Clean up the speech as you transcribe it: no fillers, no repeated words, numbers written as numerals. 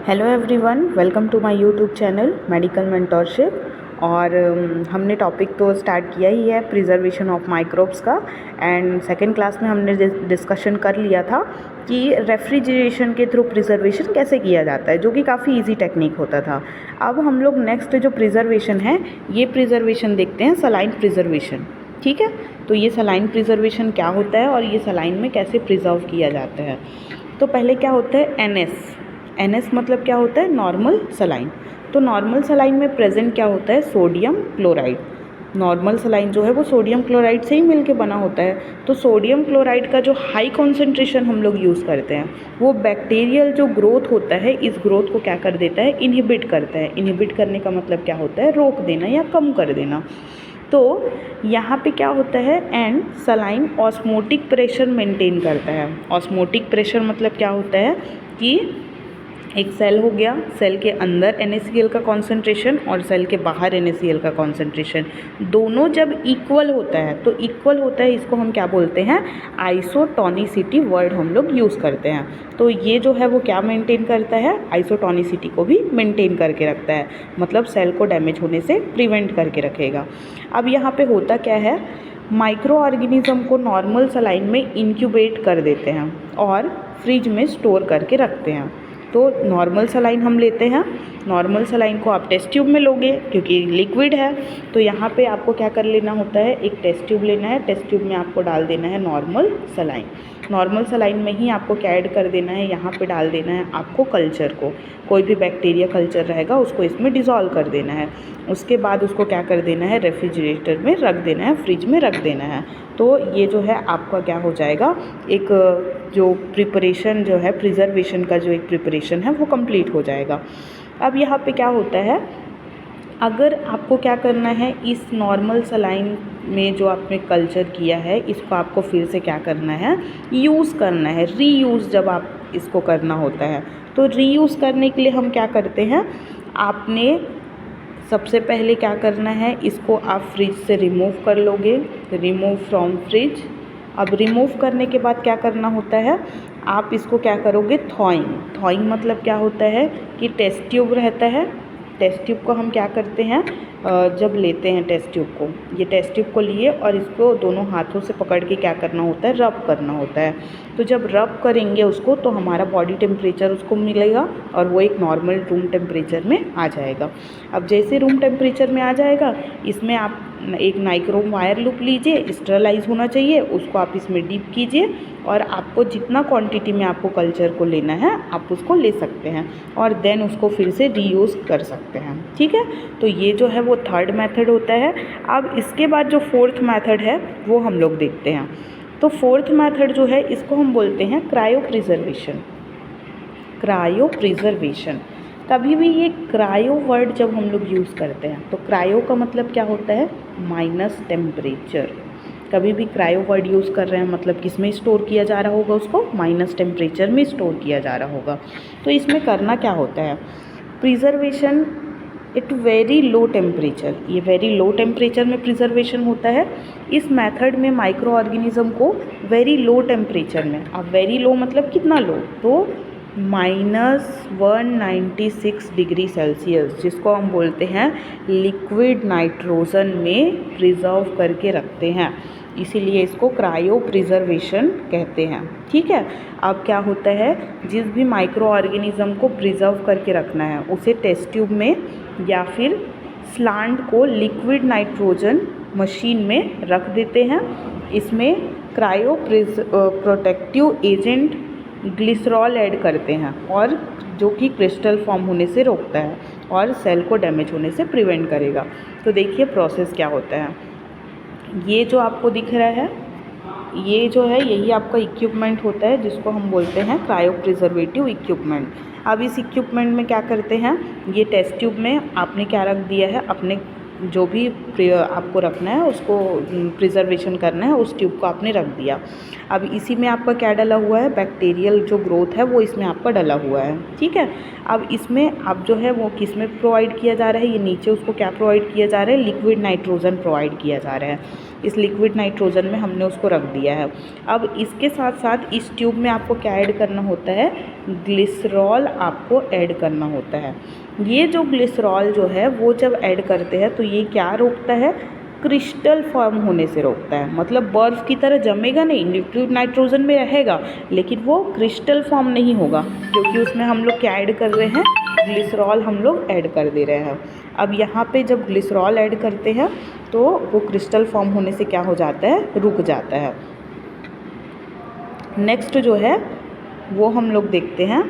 Hello everyone, welcome to my YouTube channel medical mentorship. और हमने topic तो start किया ही है प्रिजर्वेशन ऑफ माइक्रोब्स का। एंड सेकेंड क्लास में हमने डिस्कशन कर लिया था कि रेफ्रिजरेशन के थ्रू प्रिजर्वेशन कैसे किया जाता है, जो कि काफ़ी इजी टेक्निक होता था। अब हम लोग नेक्स्ट जो प्रिजर्वेशन है, ये प्रिजर्वेशन देखते हैं, सलाइन प्रिजर्वेशन। ठीक है, तो ये सलाइन प्रिजर्वेशन क्या होता है और ये सलाइन में कैसे प्रिजर्व किया जाता है। तो पहले क्या होता है, एनएस मतलब क्या होता है, नॉर्मल सलाइन। तो नॉर्मल सलाइन में प्रेजेंट क्या होता है, सोडियम क्लोराइड। नॉर्मल सलाइन जो है वो सोडियम क्लोराइड से ही मिलके बना होता है। तो सोडियम क्लोराइड का जो हाई कॉन्सेंट्रेशन हम लोग यूज़ करते हैं, वो बैक्टीरियल जो ग्रोथ होता है, इस ग्रोथ को क्या कर देता है, इनहिबिट करता है। इनहिबिट करने का मतलब क्या होता है, रोक देना या कम कर देना। तो यहाँ पे क्या होता है, and saline osmotic pressure maintain करता है। ऑस्मोटिक प्रेशर मतलब क्या होता है कि एक सेल हो गया, सेल के अंदर NaCl का कॉन्सेंट्रेशन और सेल के बाहर NaCl का कॉन्सेंट्रेशन दोनों जब इक्वल होता है, तो इक्वल होता है, इसको हम क्या बोलते हैं, आइसोटोनिसिटी वर्ड हम लोग यूज़ करते हैं। तो ये जो है वो क्या मेंटेन करता है, आइसोटोनिसिटी को भी मेंटेन करके रखता है, मतलब सेल को डैमेज होने से प्रिवेंट करके रखेगा। अब यहाँ पे होता क्या है, माइक्रो ऑर्गेनिज्म को नॉर्मल सलाइन में इंक्यूबेट कर देते हैं और फ्रिज में स्टोर करके रखते हैं। तो नॉर्मल सलाइन हम लेते हैं, नॉर्मल सलाइन को आप टेस्ट ट्यूब में लोगे क्योंकि लिक्विड है। तो यहाँ पे आपको क्या कर लेना होता है, एक टेस्ट ट्यूब लेना है, टेस्ट ट्यूब में आपको डाल देना है नॉर्मल सलाइन। नॉर्मल सलाइन में ही आपको क्या ऐड कर देना है, यहाँ पे डाल देना है आपको कल्चर को, कोई भी बैक्टीरिया कल्चर रहेगा उसको इसमें डिज़ोल्व कर देना है। उसके बाद उसको क्या कर देना है, रेफ्रिजरेटर में रख देना है, फ्रिज में रख देना है। तो ये जो है आपका क्या हो जाएगा, एक जो प्रिपरेशन जो है, प्रिजर्वेशन का जो एक प्रिपरेशन है वो कंप्लीट हो जाएगा। अब यहाँ पे क्या होता है, अगर आपको क्या करना है, इस नॉर्मल सलाइन में जो आपने कल्चर किया है, इसको आपको फिर से क्या करना है, यूज़ करना है, रीयूज़ जब आप इसको करना होता है। तो रीयूज़ करने के लिए हम क्या करते हैं, आपने सबसे पहले क्या करना है, इसको आप फ्रिज से रिमूव कर लोगे, रिमूव फ्रॉम फ्रिज। अब रिमूव करने के बाद क्या करना होता है, आप इसको क्या करोगे, थॉइंग। थॉइंग मतलब क्या होता है कि टेस्ट ट्यूब रहता है, टेस्ट ट्यूब को हम क्या करते हैं, जब लेते हैं टेस्ट ट्यूब को, ये टेस्ट ट्यूब को लिए और इसको दोनों हाथों से पकड़ के क्या करना होता है, रब करना होता है। तो जब रब करेंगे उसको, तो हमारा बॉडी टेम्परेचर उसको मिलेगा और वो एक नॉर्मल रूम टेम्परेचर में आ जाएगा। अब जैसे रूम टेम्परेचर में आ जाएगा, इसमें आप एक नाइक्रोम वायर लूप लीजिए, स्टरलाइज होना चाहिए, उसको आप इसमें डीप कीजिए और आपको जितना क्वांटिटी में आपको कल्चर को लेना है आप उसको ले सकते हैं और देन उसको फिर से रीयूज़ कर सकते हैं। ठीक है, तो ये जो है वो थर्ड मेथड होता है। अब इसके बाद जो फोर्थ मेथड है वो हम लोग देखते हैं। तो फोर्थ मेथड जो है, इसको हम बोलते हैं क्रायो प्रिजर्वेशन। क्रायो प्रिजर्वेशन, कभी भी ये क्रायो वर्ड जब हम लोग यूज़ करते हैं, तो क्रायो का मतलब क्या होता है, माइनस टेम्परेचर। कभी भी क्रायो वर्ड यूज़ कर रहे हैं मतलब किस में स्टोर किया जा रहा होगा, उसको माइनस टेम्परेचर में स्टोर किया जा रहा होगा। तो इसमें करना क्या होता है, preservation at very low temperature, ये वेरी लो टेम्परेचर में प्रिजर्वेशन होता है। इस मेथड में माइक्रो ऑर्गेनिज्म को वेरी लो टेम्परेचर में, अब वेरी लो मतलब कितना लो, तो -196 डिग्री सेल्सियस, जिसको हम बोलते हैं लिक्विड नाइट्रोजन में प्रिजर्व करके रखते हैं, इसीलिए इसको क्रायो प्रिजर्वेशन कहते हैं। ठीक है, अब क्या होता है, जिस भी माइक्रो ऑर्गेनिज्म को प्रिजर्व करके रखना है उसे टेस्ट ट्यूब में या फिर स्लांट को लिक्विड नाइट्रोजन मशीन में रख देते हैं। इसमें cryo protective agent glycerol add करते हैं और जो कि क्रिस्टल फॉर्म होने से रोकता है और सेल को डैमेज होने से प्रिवेंट करेगा। तो देखिए प्रोसेस क्या होता है, ये जो आपको दिख रहा है, ये जो है यही आपका इक्विपमेंट होता है जिसको हम बोलते हैं क्रायो प्रिजर्वेटिव इक्विपमेंट। अब इस इक्विपमेंट में क्या करते हैं, ये टेस्ट ट्यूब में आपने क्या रख दिया है, अपने जो भी आपको रखना है उसको प्रिजर्वेशन करना है, उस ट्यूब को आपने रख दिया। अब इसी में आपका क्या डला हुआ है, बैक्टीरियल जो ग्रोथ है वो इसमें आपका डला हुआ है। ठीक है, अब इसमें अब जो है वो किस में प्रोवाइड किया जा रहा है, ये नीचे उसको क्या प्रोवाइड किया जा रहा है, लिक्विड नाइट्रोजन प्रोवाइड किया जा रहा है। इस लिक्विड नाइट्रोजन में हमने उसको रख दिया है। अब इसके साथ साथ इस ट्यूब में आपको क्या ऐड करना होता है, ग्लिसरॉल आपको ऐड करना होता है। ये जो ग्लिसरॉल जो है वो जब ऐड करते हैं तो ये क्या रोकता है, क्रिस्टल फॉर्म होने से रोकता है। मतलब बर्फ़ की तरह जमेगा नहीं, लिक्विड नाइट्रोजन में रहेगा लेकिन वो क्रिस्टल फॉर्म नहीं होगा, क्योंकि उसमें हम लोग क्या ऐड कर रहे हैं, ग्लिसरॉल हम लोग ऐड कर दे रहे हैं। अब यहाँ पे जब ग्लिसरॉल ऐड करते हैं तो वो क्रिस्टल फॉर्म होने से क्या हो जाता है, रुक जाता है। नेक्स्ट जो है वो हम लोग देखते हैं